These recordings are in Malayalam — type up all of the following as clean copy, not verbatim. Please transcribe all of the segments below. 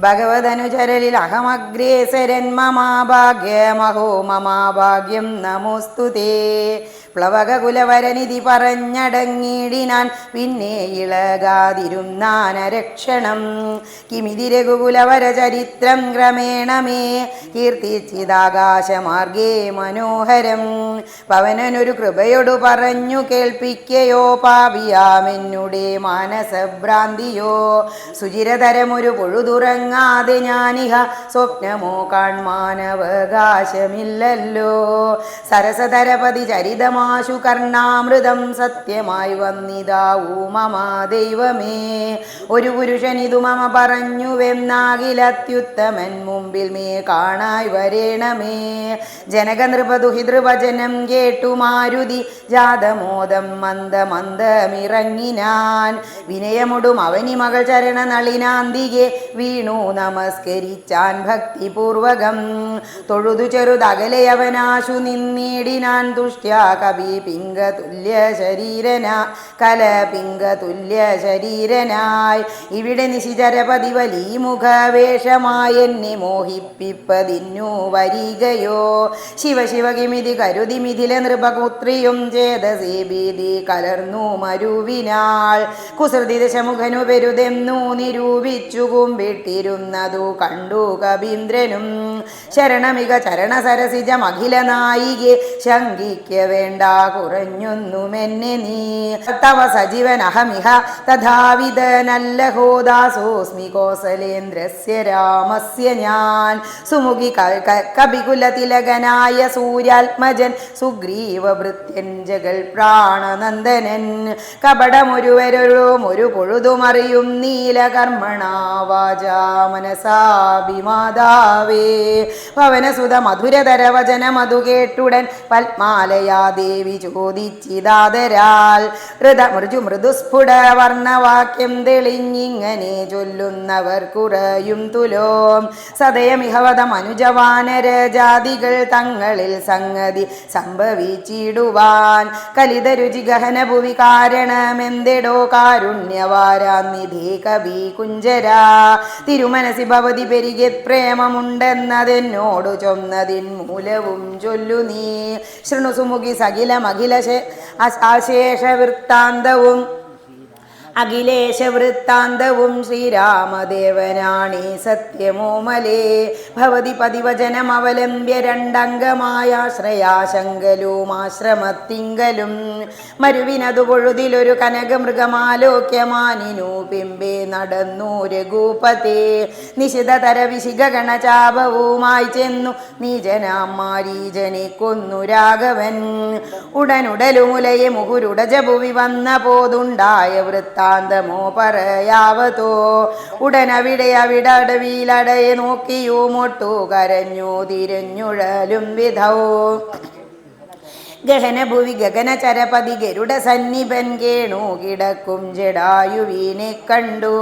ഭഗവതനുചരലിൽ അഹമഗ്രേസരൻ മമാഭാഗ്യമഹോ മമാഭാഗ്യം നമോസ്തുതേ. പ്ലവകുലവരനിധി പറഞ്ഞടങ്ങിടിനാൻ പിന്നെ ഇളകാതിരുന്നാനരക്ഷണം. കിമിതി രഘുകുലവര ചരിത്രം ക്രമേണ മേ കീർത്തിച്ചിതാകാശമാർഗേ മനോഹരം. പവനനൊരു കൃപയോടു പറഞ്ഞു കേൾപ്പിക്കയോ പാപിയാമെന്നുടെ മാനസഭ്രാന്തിയോ. സുചിരതരമൊരു പൊഴുതുറങ്ങാതെ ഞാനിഹ സ്വപ്നമോ കാൺമാനവകാശമില്ലല്ലോ. സരസതരപതി ചരിതമാശു കർണാമൃതം സത്യമായി വന്നിതാവൂ മമ ദൈവമേ. ഒരു പുരുഷനിതു മമ പറഞ്ഞുവെന്നാകിലത്യുത്തമൻ മുമ്പിൽ മേ കാണായി വരേണമേ. ജനക നൃപദുഹിതൃവചനം കേട്ടു മാരുതി ജാതമോദം മന്ദമന്ദമിറങ്ങിനാൻ. വിനയമൊടും അവനി മകൾ ചരണ നളിനാന്തികെ വീണു നമസ്കരിച്ചാൻ ഭക്തിപൂർവകം. തൊഴുതു ചെറുതകലയവനാശു നിന്നിടിനാൻ തുഷ്ട്യാ കവിപിംഗതുല്യ ശരീരനായി. ഇവിടെ നിശിചരപതി വലി മുഖവേഷമായി എന്നെ മോഹിപ്പിപ്പതിന്നു വരികയോ. ശിവ ശിവ കിമിതി കരുതി മിഥില നൃപപുത്രിയും ചേതസേ ഭീതി കലർന്നു മരുവിനാൾ. കുസൃതി ദശമുഖനു പെരുതെന്നു നിരൂപിച്ചു കുമ്പിട്ടിരുന്നതു കണ്ടു കവീന്ദ്രനും. ശരണമിക ചരണ സരസിജമഖില നായികെ ശങ്കിക്ക വേണ്ട കുറഞ്ഞൊന്നുമെന്നെ നീ. തവ സജീവനഹമിഹ തഥാവിധനല്ലഹോ ദാസോസ്മി കോസലേന്ദ്രസ്യ രാമസ്യ ഞാൻ. സുമുഖി കപികുലതിലകനായ സൂര്യാത്മജൻ സുഗ്രീവഭൃത്യൻ ജഗൽ പ്രാണനന്ദനൻ. കപടമൊരുവരും ഒരു പൊഴുതുമറിയും നീലകർമ്മണാ വാചാ മനസാഭിമാതാവേ. പവനസുത മധുരതരവചനമതു കേട്ടുടൻ പത്മാലയാ ദേവി ചോദിച്ചിതാദരാൽ. മൃദുസ്ഫുട വർണ്ണവാക്യം തെളിഞ്ഞിങ്ങനെ ചൊല്ലുന്നവർ കുറയും തുലോം. സദയമിഹവത മനുജവാനരജാതികൾ തങ്ങളിൽ സംഗതി സംഭവിച്ചിടുവാൻ. കലിതരുചി ഗഹന ഭുവി കാരണമെന്തെടോ കാരുണ്യവാരാനിധേ കവി കുഞ്ചരാ. തിരുമനസി ഭവതി പെരികെ പ്രേമമുണ്ടെന്നതെന്നോടു ചൊന്നതിൻ മൂലവും ചൊല്ലു നീ. ശൃണു സുമുഖി സകിലമഖില അശേഷവൃത്താന്തവും അഖിലേശവൃത്താന്തവും ശ്രീരാമദേവനാണീ സത്യമോമലേ. ഭവതി പതിവചനമവലംബ്യ രണ്ടംഗമായാശ്രയാശങ്കലും ആശ്രമത്തിങ്കലും. മരുവിനതു പൊഴുതിലൊരു കനകമൃഗമാലോക്യമാനിനു പിമ്പേ നടന്നു രഘുപതേ. നിശിതതര വിശിഖഗണചാപവുമായി ചെന്നു നീജനാം മാരീജനെ കൊന്നു രാഘവൻ. ഉടനുടലുമുലയെ മുഹുരുടജഭുവി വന്ന പോതുണ്ടായ വൃത്താന്തമോ പറയാവതോ. ഉടനവിടവിടവിലടയെ നോക്കിയുമൊട്ടു കരഞ്ഞു തിരഞ്ഞുഴലും വിധൗ. ഗഹനഭുവി ഗഗനചരപതി ഗരുഡ സന്നിപൻ കേണു കിടക്കും ജടായുവിനെ കണ്ടു.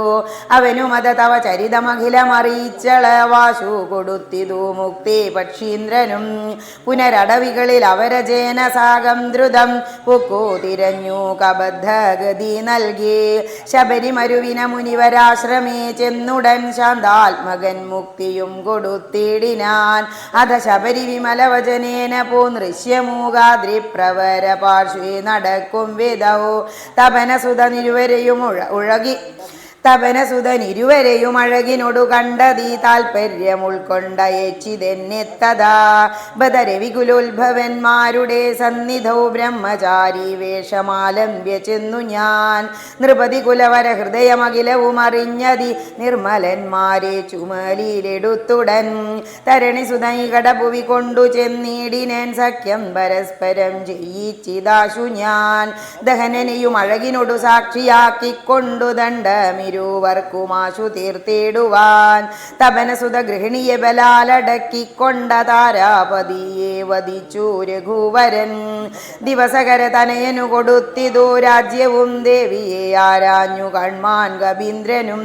അവനുമത തവ ചരിതമഖിലമറിയിച്ചളവാശു കൊടുത്തിതു മുക്തി പക്ഷീന്ദ്രനും. പുനരടവികളിൽ അവരജേന സാഗം ദ്രുതം പൊക്കു തിരഞ്ഞു കബദ്ധഗതി നൽകി. ശബരിമരുവിന മുനിവരാശ്രമേ ചെന്നുടൻ ശാന്താത്മകൻ മുക്തിയും കൊടുത്തിടിനാൻ. അധ ശബരി വിമലവചനേന പൂനൃശ്യമൂകാദ്രി പ്രവര പാർശ്വേ നടക്കും വിധൗ. തപനസുതനിരുവരെയും അഴകിനോടു കണ്ടതീ താൽപര്യം ഉൾക്കൊണ്ടയച്ചിതെന്നെത്തതാ. ബദരവികുലോത്ഭവന്മാരുടെ സന്നിധൗ ബ്രഹ്മചാരി വേഷമാലംബ്യ ചെന്നു ഞാൻ. നൃപതി കുലവര ഹൃദയമഖിലവും അറിഞ്ഞതി നിർമ്മലന്മാരെ ചുമലിലെടുത്തുടൻ. തരണി സുതൈ കടഭുവി കൊണ്ടു ചെന്നിടിനേൻ സഖ്യം പരസ്പരം ജയിച്ചിതാശു ഞാൻ. ദഹനനെയും അഴകിനോടു സാക്ഷിയാക്കിക്കൊണ്ടു ദണ്ഡമിരു വർക്കുമാശു തീർത്തിടുവാൻ. തപനസുത ഗൃഹിണിയെ ബലാലടക്കിക്കൊണ്ട താരാപതിയെ വധിച്ചു രഘുവരൻ. ദിവസകര തനയനു കൊടുത്തിതു രാജ്യവും ദേവിയെ ആരാഞ്ഞു കൺമാൻ കവീന്ദ്രനും.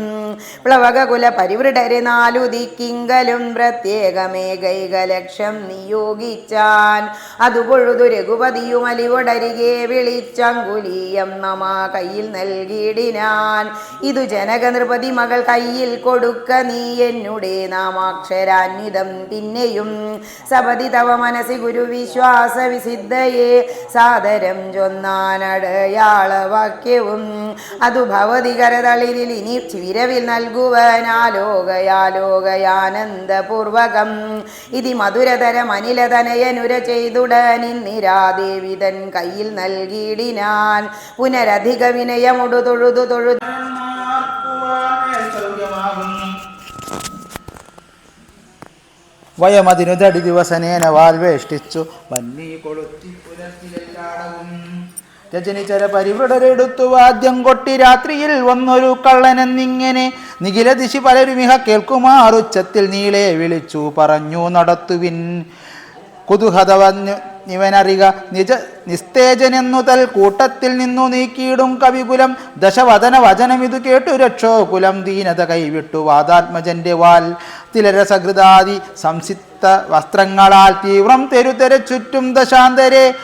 പ്ലവകുല പരിവൃഢരെ നാലു ദിക്കിങ്കലും പ്രത്യേകമേകൈകലക്ഷം നിയോഗിച്ചാൻ. അതുപൊഴുതു രഘുപതിയും അലിവൊടരികെ വിളിച്ചങ്കുലീയം നമ കയ്യിൽ നൽകിയിടിനാൻ. ഇതു ജനക നൃപതി മകൾ കയ്യിൽ കൊടുക്ക നീ എന്നുടെ നാമാക്ഷരാന്വിതം പിന്നെയും സപതി തവ മനസി ഗുരു വിശ്വാസ വിസിദ്ധയെ സാദരം ചൊന്നാനടയാളവാക്യവും അതു ഭവതി കരതളിരിൽ ഇനി വിരവിൽ നൽകുവനാലോകയാലോകയാനന്ദപൂർവകം ഇതി മധുരതര മനിലതനയനുര ചെയ്തുടനിന്നിരാദേവി തൻ കയ്യിൽ നൽകിയിടിനാൻ പുനരധിക വിനയമുടു തൊഴുതു തൊഴുതു വയമതിനു തടി ദിവസനേന വാൽവേഷ്ടിച്ചു വന്നീ കൊളുത്തി പുലർത്തിയെല്ലാടവും രജനിചര പരിവൃടരെടുത്തു വാദ്യം കൊട്ടി രാത്രിയിൽ വന്നൊരു കള്ളനെന്നിങ്ങനെ നിഖില ദിശി പലരുമിഹ കേൾക്കുമാറുച്ചത്തിൽ നീളെ വിളിച്ചു പറഞ്ഞു നടത്തുവിൻ കുതുഹതവന്നു ഇവനറിക നിസ്തേജനെന്നു തൽ കൂട്ടത്തിൽ നിന്നു നീക്കിയിടും കവികുലം ദശവദന വചനമിതു കേട്ടു രക്ഷോ കുലം ദീനത കൈവിട്ടു വാദാത്മജന്റെ വാൽ തിലരസകൃതാദി സംസിപ്ത വസ്ത്രങ്ങളാൽ തീവ്രം തെരുതെര ചുറ്റും ദശാന്തരെ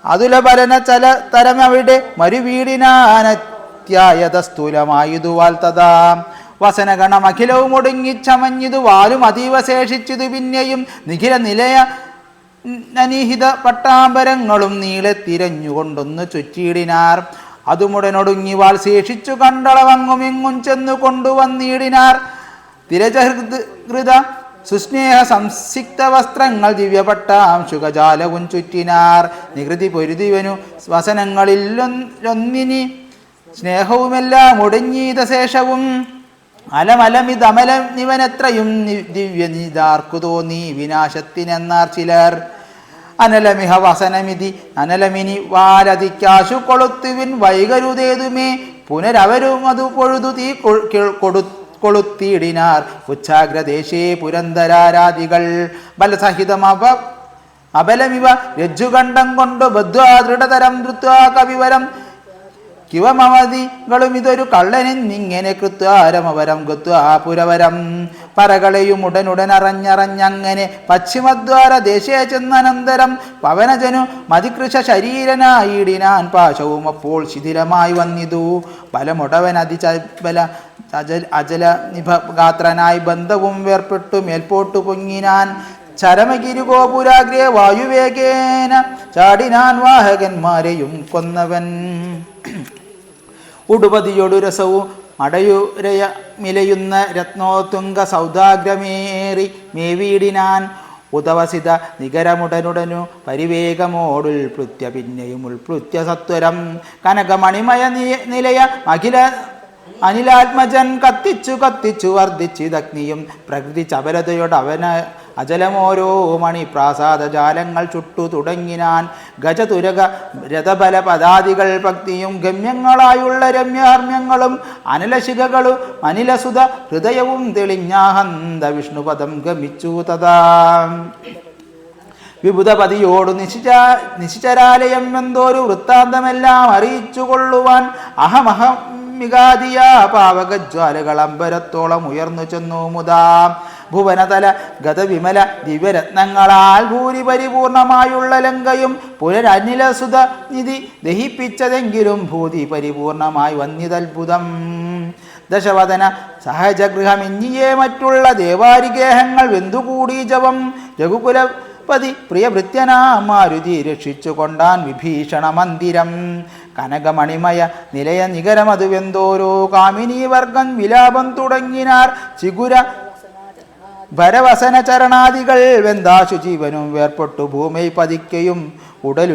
അതുലബലന ചല തരമവിടെ മരുവീടിനാനത്യായത സ്ഥൂലമായതുവാൽ തഥാ വസനഗണം അഖിലവും ഒടുങ്ങിച്ചമഞ്ഞിതു വാലും അതീവ ശേഷിച്ചതു പിന്നെയും നിഖില നിലയ അനിഹിത പട്ടാമ്പരങ്ങളും നീളെ തിരഞ്ഞുകൊണ്ടൊന്നു ചുറ്റിയിടിനാർ അതുമുടനൊടുങ്ങി വാൾ ശേഷിച്ചു കണ്ടളവങ്ങുമിങ്ങും ചെന്നു കൊണ്ടുവന്നിടിനാർ തിരജഹൃത സുസ്നേഹ സംസിക്ത വസ്ത്രങ്ങൾ ദിവ്യപട്ടാംശുകജാലവും ചുറ്റിനാർ നികൃതി പൊരുതിവനു വസനങ്ങളിലൊന്നിനി സ്നേഹവുമെല്ലാം ഒടുങ്ങീത ശേഷവും അലമലമിതമലമിവനെത്രയും ദിവ്യനിതാർക്കു തോന്നി വിനാശത്തിനെന്നാർ ചിലർ അനലമിഹ വസനമിതി അനലമിനി വാലതിക്കാശു കൊളുത്തുവിൻ വൈകരുതേതുമേ പുനരവരും അതു പൊഴുതു തീ കൊളുത്തിയിടിനാർ ഉച്ഛാഗ്രദേശേ പുരന്തരാരാദികൾ ബലസഹിതം അബലമിവ രജ്ജുകണ്ഠം കൊണ്ടു ബദ്ധ്വാ ദൃഢതരം ധൃത്വാ കവിവരം കിവമവതികളും ഇതൊരു കള്ളനെന്നിങ്ങനെ കൃത്വാരമവരം കൃത്വാ പുരവരം പറകളെയും ഉടനുടനറിഞ്ഞറിഞ്ഞങ്ങനെ പശ്ചിമദ്വാര ദേശേ ചെന്നനന്തരം പവനജനു മതികൃഷ ശരീരനായിടിനാൻ പാശവും അപ്പോൾ ശിഥിലമായി വന്നിതു ബലമുടവൻ അതിബല അജല നിഭഗാത്രനായി ബന്ധവും വേർപ്പെട്ടു മേൽപോട്ടു പൊങ്ങിനാൻ ചരമഗിരിഗോപുരാഗ്രേ വായുവേഗേന ചാടിനാൻ വാഹകന്മാരെയും കൊന്നവൻ ഉടുപതിയൊടു രസവും അടയുരയ മിലയുന്ന രത്നോത്തുംഗ സൗദാഗ്രമേറി മേവീടിനാൻ ഉദവസിത നികരമുടനുടനു പരിവേഗമോടുൽപൃത്യ പിന്നെയും ഉൾപൃത്യ സത്വരം കനകമണിമയ നിലയ അനിലാത്മജൻ കത്തിച്ചു കത്തിച്ചു വർദ്ധിച്ചിതഗ്നിയും പ്രകൃതി ചപലതയോടവന അജലമോരോ മണി പ്രാസാദജാലങ്ങൾ ചുട്ടു തുടങ്ങിനാൻ ഗജതുരക രഥബല പദാദികൾ ഭക്തിയും ഗമ്യങ്ങളായുള്ള രമ്യാർമ്യങ്ങളും അനിലശിഖകളും അനിലസുത ഹൃദയവും തെളിഞ്ഞാഹന്ത വിഷ്ണുപദം ഗമിച്ചു തഥാ വിബുധപതിയോടു നിശിചരാലയം എന്തോരു വൃത്താന്തമെല്ലാം അറിയിച്ചു കൊള്ളുവാൻ മികാതിയ പാവകജ്വാലകൾ അമ്പരത്തോളം ഉയർന്നു ചെന്നു മുതാ ഭുവനതല ഗതവിമല ദിവ്യരത്നങ്ങളാൽ ഭൂരി പരിപൂർണമായുള്ള ലങ്കയും പുനരനിലസുത നിധി ദഹിപ്പിച്ചതെങ്കിലും ഭൂതി പരിപൂർണമായി വന്നിതത്ഭുതം ദശവദന സഹജഗൃഹമെന്നിയേ മറ്റുള്ള ദേവാരിഗേഹങ്ങൾ വെന്തുകൂടി ജവം രഘുകുലപതി പ്രിയഭൃത്യനാം മാരുതി രക്ഷിച്ചു കൊണ്ടാൻ വിഭീഷണ മന്ദിരം കനകമണിമയ നിലയ നികരമതു വെന്തോരോ കാമിനീ വർഗം വിലാപം തുടങ്ങിനാർ ചിഗുര ഭരവസന ചരണാദികൾ വെന്താശു ജീവനും വേർപ്പെട്ടു ഭൂമി പതിക്കയും ഉടൻ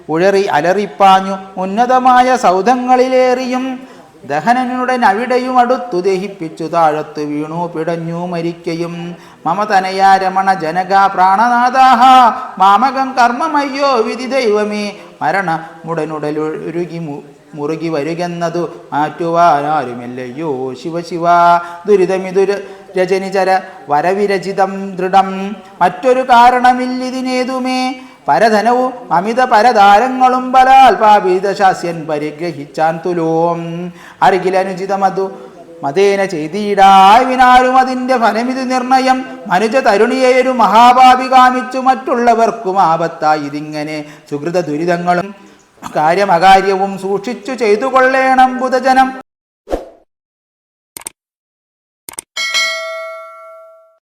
ഉഴറി അലറിപ്പാഞ്ഞു ഉന്നതമായ സൗധങ്ങളിലേറിയും ദഹനനുടൻ അവിടെയും അടുത്തു ദഹിപ്പിച്ചു താഴത്തു വീണു പിടഞ്ഞു മരിക്കയും മമ തനയാ രമണ ജനക പ്രാണനാഥാഹ മാമകം കർമ്മമയ്യോ വിധി ദൈവമേ മരണ മുടനുടലുരുകി മുറുകി വരുകെന്നതു മാറ്റുവാനാരുമില്ലയോ ശിവശിവ ദുരിതമിതുര രജനിചര വരവിരചിതം ദൃഢം മറ്റൊരു കാരണമില്ലിതിനേതുമേ പരധനവും അമിത പരതാരങ്ങളും ബലാൽ പാപിതശാസ്യൻ പരിഗ്രഹിച്ചാൻ തുലോം അരികിലനുചിതമതു മതേന ചെയ്തിടായി വിനാലും അതിൻ്റെ ഫലമിത് നിർണയം മനുജ തരുണിയൊരു മഹാപാപി കാമിച്ചു മറ്റുള്ളവർക്കും ആപത്തായി ഇതിങ്ങനെ സുഹൃത ദുരിതങ്ങളും കാര്യമകാര്യവും സൂക്ഷിച്ചു ചെയ്തു കൊള്ളേണം ബുധജനം.